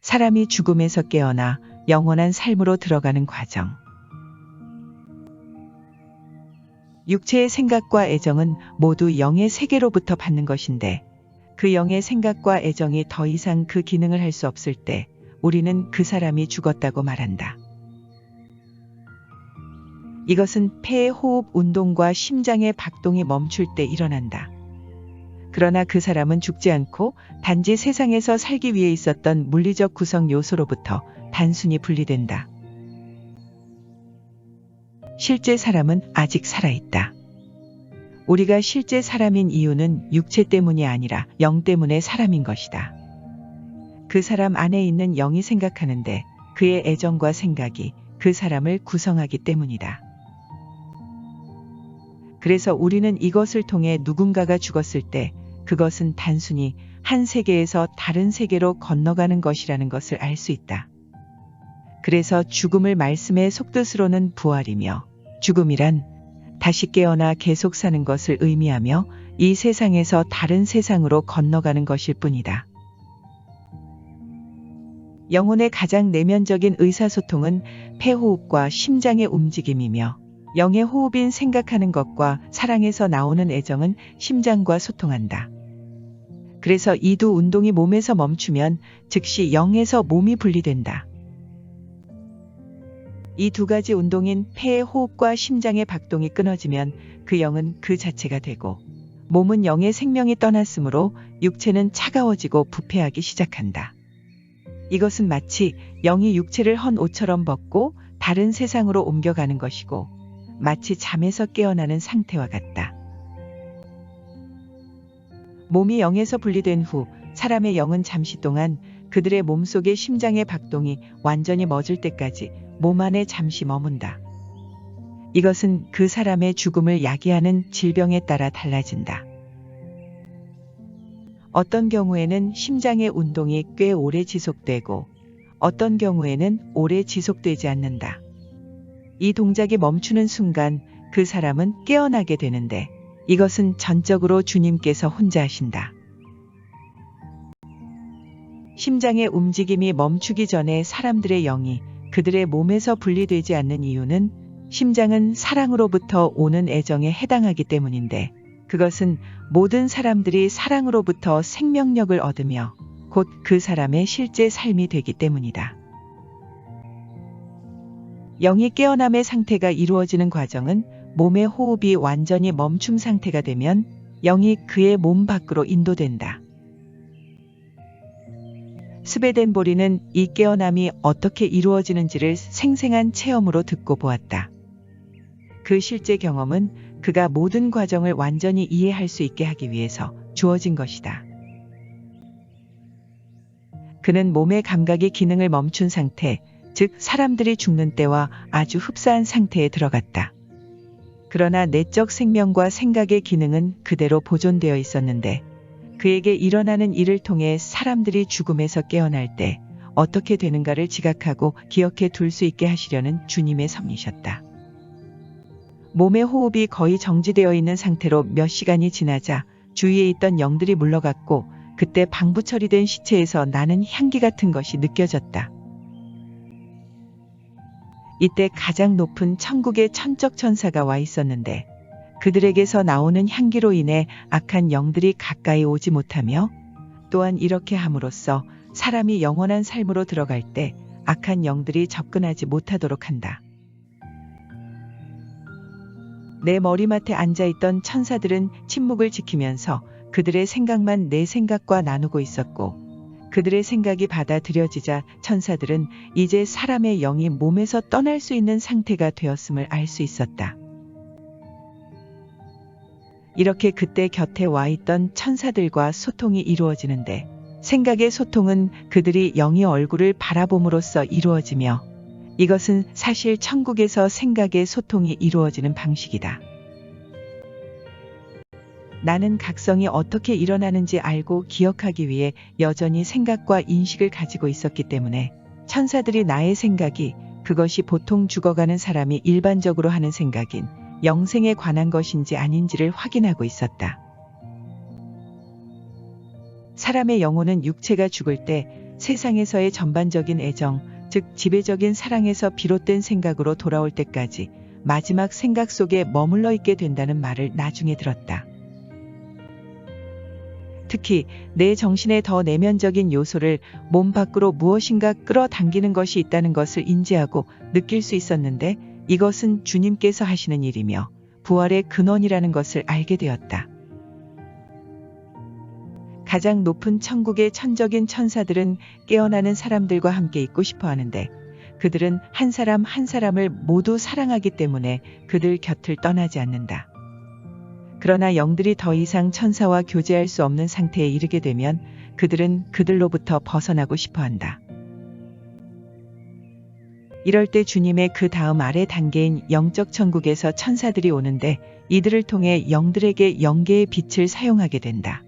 사람이 죽음에서 깨어나 영원한 삶으로 들어가는 과정. 육체의 생각과 애정은 모두 영의 세계로부터 받는 것인데 그 영의 생각과 애정이 더 이상 그 기능을 할 수 없을 때 우리는 그 사람이 죽었다고 말한다. 이것은 폐의 호흡 운동과 심장의 박동이 멈출 때 일어난다. 그러나 그 사람은 죽지 않고 단지 세상에서 살기 위해 있었던 물리적 구성 요소로부터 단순히 분리된다. 실제 사람은 아직 살아있다. 우리가 실제 사람인 이유는 육체 때문이 아니라 영 때문에 사람인 것이다. 그 사람 안에 있는 영이 생각하는데 그의 애정과 생각이 그 사람을 구성하기 때문이다. 그래서 우리는 이것을 통해 누군가가 죽었을 때 그것은 단순히 한 세계에서 다른 세계로 건너가는 것이라는 것을 알 수 있다. 그래서 죽음을 말씀의 속뜻으로는 부활이며 죽음이란 다시 깨어나 계속 사는 것을 의미하며 이 세상에서 다른 세상으로 건너가는 것일 뿐이다. 영혼의 가장 내면적인 의사소통은 폐호흡과 심장의 움직임이며 영의 호흡인 생각하는 것과 사랑에서 나오는 애정은 심장과 소통한다. 그래서 이 두 운동이 몸에서 멈추면 즉시 영에서 몸이 분리된다. 이 두 가지 운동인 폐의 호흡과 심장의 박동이 끊어지면 그 영은 그 자체가 되고 몸은 영의 생명이 떠났으므로 육체는 차가워지고 부패하기 시작한다. 이것은 마치 영이 육체를 헌 옷처럼 벗고 다른 세상으로 옮겨가는 것이고 마치 잠에서 깨어나는 상태와 같다. 몸이 영에서 분리된 후 사람의 영은 잠시 동안 그들의 몸속의 심장의 박동이 완전히 멎을 때까지 몸 안에 잠시 머문다. 이것은 그 사람의 죽음을 야기하는 질병에 따라 달라진다. 어떤 경우에는 심장의 운동이 꽤 오래 지속되고 어떤 경우에는 오래 지속되지 않는다. 이 동작이 멈추는 순간 그 사람은 깨어나게 되는데 이것은 전적으로 주님께서 혼자 하신다. 심장의 움직임이 멈추기 전에 사람들의 영이 그들의 몸에서 분리되지 않는 이유는 심장은 사랑으로부터 오는 애정에 해당하기 때문인데 그것은 모든 사람들이 사랑으로부터 생명력을 얻으며 곧 그 사람의 실제 삶이 되기 때문이다. 영이 깨어남의 상태가 이루어지는 과정은 몸의 호흡이 완전히 멈춤 상태가 되면 영이 그의 몸 밖으로 인도된다. 스베덴 보리는 이 깨어남이 어떻게 이루어지는지를 생생한 체험으로 듣고 보았다. 그 실제 경험은 그가 모든 과정을 완전히 이해할 수 있게 하기 위해서 주어진 것이다. 그는 몸의 감각의 기능을 멈춘 상태, 즉 사람들이 죽는 때와 아주 흡사한 상태에 들어갔다. 그러나 내적 생명과 생각의 기능은 그대로 보존되어 있었는데 그에게 일어나는 일을 통해 사람들이 죽음에서 깨어날 때 어떻게 되는가를 지각하고 기억해 둘 수 있게 하시려는 주님의 섭리셨다. 몸의 호흡이 거의 정지되어 있는 상태로 몇 시간이 지나자 주위에 있던 영들이 물러갔고 그때 방부 처리된 시체에서 나는 향기 같은 것이 느껴졌다. 이때 가장 높은 천국의 천적 천사가 와 있었는데 그들에게서 나오는 향기로 인해 악한 영들이 가까이 오지 못하며 또한 이렇게 함으로써 사람이 영원한 삶으로 들어갈 때 악한 영들이 접근하지 못하도록 한다. 내 머리맡에 앉아있던 천사들은 침묵을 지키면서 그들의 생각만 내 생각과 나누고 있었고 그들의 생각이 받아들여지자 천사들은 이제 사람의 영이 몸에서 떠날 수 있는 상태가 되었음을 알 수 있었다. 이렇게 그때 곁에 와 있던 천사들과 소통이 이루어지는데 생각의 소통은 그들이 영의 얼굴을 바라봄으로써 이루어지며 이것은 사실 천국에서 생각의 소통이 이루어지는 방식이다. 나는 각성이 어떻게 일어나는지 알고 기억하기 위해 여전히 생각과 인식을 가지고 있었기 때문에 천사들이 나의 생각이 그것이 보통 죽어가는 사람이 일반적으로 하는 생각인 영생에 관한 것인지 아닌지를 확인하고 있었다. 사람의 영혼은 육체가 죽을 때 세상에서의 전반적인 애정, 즉 지배적인 사랑에서 비롯된 생각으로 돌아올 때까지 마지막 생각 속에 머물러 있게 된다는 말을 나중에 들었다. 특히 내 정신의 더 내면적인 요소를 몸 밖으로 무엇인가 끌어당기는 것이 있다는 것을 인지하고 느낄 수 있었는데, 이것은 주님께서 하시는 일이며 부활의 근원이라는 것을 알게 되었다. 가장 높은 천국의 천적인 천사들은 깨어나는 사람들과 함께 있고 싶어 하는데, 그들은 한 사람 한 사람을 모두 사랑하기 때문에 그들 곁을 떠나지 않는다. 그러나 영들이 더 이상 천사와 교제할 수 없는 상태에 이르게 되면 그들은 그들로부터 벗어나고 싶어 한다. 이럴 때 주님의 그 다음 아래 단계인 영적 천국에서 천사들이 오는데, 이들을 통해 영들에게 영계의 빛을 사용하게 된다.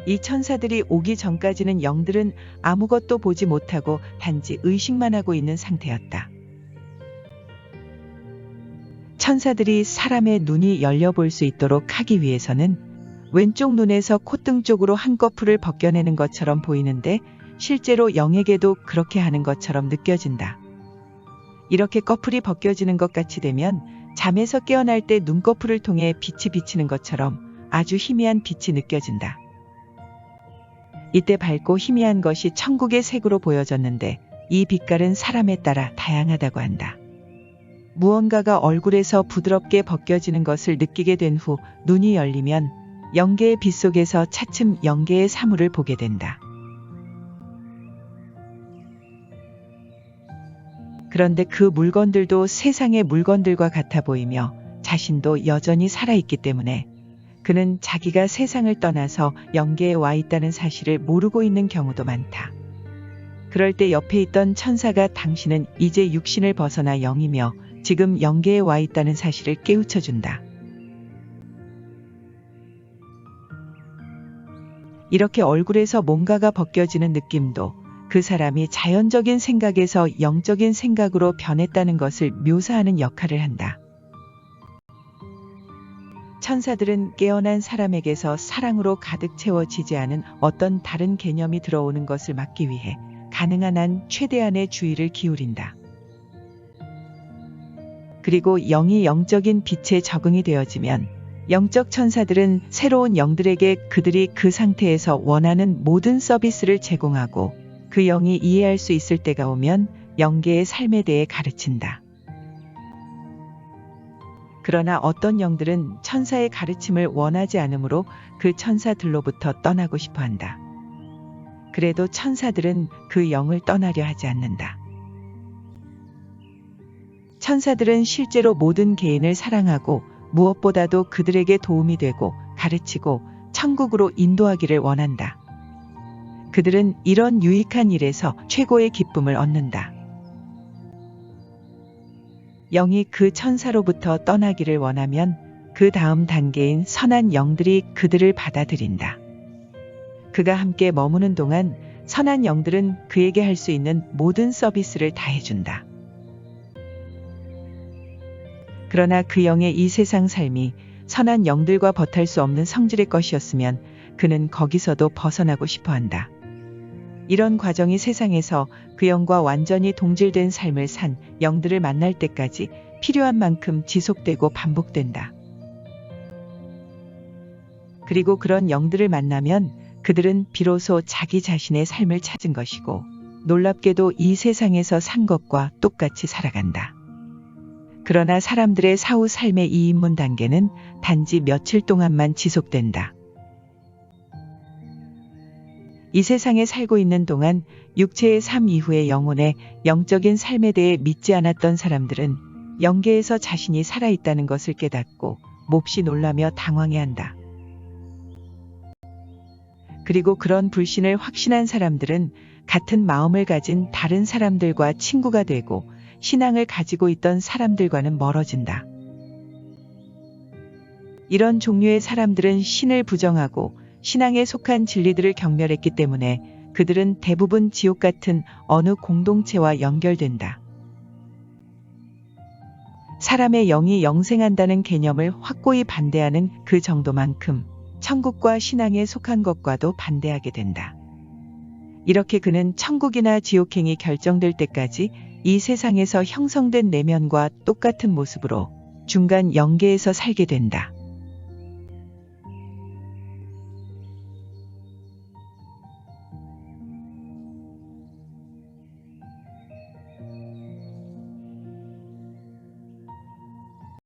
이 천사들이 오기 전까지는 영들은 아무것도 보지 못하고 단지 의식만 하고 있는 상태였다. 천사들이 사람의 눈이 열려볼 수 있도록 하기 위해서는 왼쪽 눈에서 콧등 쪽으로 한꺼풀을 벗겨내는 것처럼 보이는데, 실제로 영에게도 그렇게 하는 것처럼 느껴진다. 이렇게 꺼풀이 벗겨지는 것 같이 되면 잠에서 깨어날 때 눈꺼풀을 통해 빛이 비치는 것처럼 아주 희미한 빛이 느껴진다. 이때 밝고 희미한 것이 천국의 색으로 보여졌는데, 이 빛깔은 사람에 따라 다양하다고 한다. 무언가가 얼굴에서 부드럽게 벗겨지는 것을 느끼게 된 후 눈이 열리면 영계의 빛 속에서 차츰 영계의 사물을 보게 된다. 그런데 그 물건들도 세상의 물건들과 같아 보이며 자신도 여전히 살아있기 때문에 그는 자기가 세상을 떠나서 영계에 와 있다는 사실을 모르고 있는 경우도 많다. 그럴 때 옆에 있던 천사가 당신은 이제 육신을 벗어나 영이며 지금 영계에 와 있다는 사실을 깨우쳐준다. 이렇게 얼굴에서 뭔가가 벗겨지는 느낌도 그 사람이 자연적인 생각에서 영적인 생각으로 변했다는 것을 묘사하는 역할을 한다. 천사들은 깨어난 사람에게서 사랑으로 가득 채워지지 않은 어떤 다른 개념이 들어오는 것을 막기 위해 가능한 한 최대한의 주의를 기울인다. 그리고 영이 영적인 빛에 적응이 되어지면 영적 천사들은 새로운 영들에게 그들이 그 상태에서 원하는 모든 서비스를 제공하고, 그 영이 이해할 수 있을 때가 오면 영계의 삶에 대해 가르친다. 그러나 어떤 영들은 천사의 가르침을 원하지 않으므로 그 천사들로부터 떠나고 싶어 한다. 그래도 천사들은 그 영을 떠나려 하지 않는다. 천사들은 실제로 모든 개인을 사랑하고 무엇보다도 그들에게 도움이 되고 가르치고 천국으로 인도하기를 원한다. 그들은 이런 유익한 일에서 최고의 기쁨을 얻는다. 영이 그 천사로부터 떠나기를 원하면 그 다음 단계인 선한 영들이 그들을 받아들인다. 그가 함께 머무는 동안 선한 영들은 그에게 할 수 있는 모든 서비스를 다 해준다. 그러나 그 영의 이 세상 삶이 선한 영들과 버탈 수 없는 성질의 것이었으면 그는 거기서도 벗어나고 싶어 한다. 이런 과정이 세상에서 그 영과 완전히 동질된 삶을 산 영들을 만날 때까지 필요한 만큼 지속되고 반복된다. 그리고 그런 영들을 만나면 그들은 비로소 자기 자신의 삶을 찾은 것이고, 놀랍게도 이 세상에서 산 것과 똑같이 살아간다. 그러나 사람들의 사후 삶의 이 입문 단계는 단지 며칠 동안만 지속된다. 이 세상에 살고 있는 동안 육체의 삶 이후의 영혼의 영적인 삶에 대해 믿지 않았던 사람들은 영계에서 자신이 살아있다는 것을 깨닫고 몹시 놀라며 당황해한다. 그리고 그런 불신을 확신한 사람들은 같은 마음을 가진 다른 사람들과 친구가 되고 신앙을 가지고 있던 사람들과는 멀어진다. 이런 종류의 사람들은 신을 부정하고 신앙에 속한 진리들을 경멸했기 때문에 그들은 대부분 지옥 같은 어느 공동체와 연결된다. 사람의 영이 영생한다는 개념을 확고히 반대하는 그 정도만큼 천국과 신앙에 속한 것과도 반대하게 된다. 이렇게 그는 천국이나 지옥행이 결정될 때까지 이 세상에서 형성된 내면과 똑같은 모습으로 중간 영계에서 살게 된다.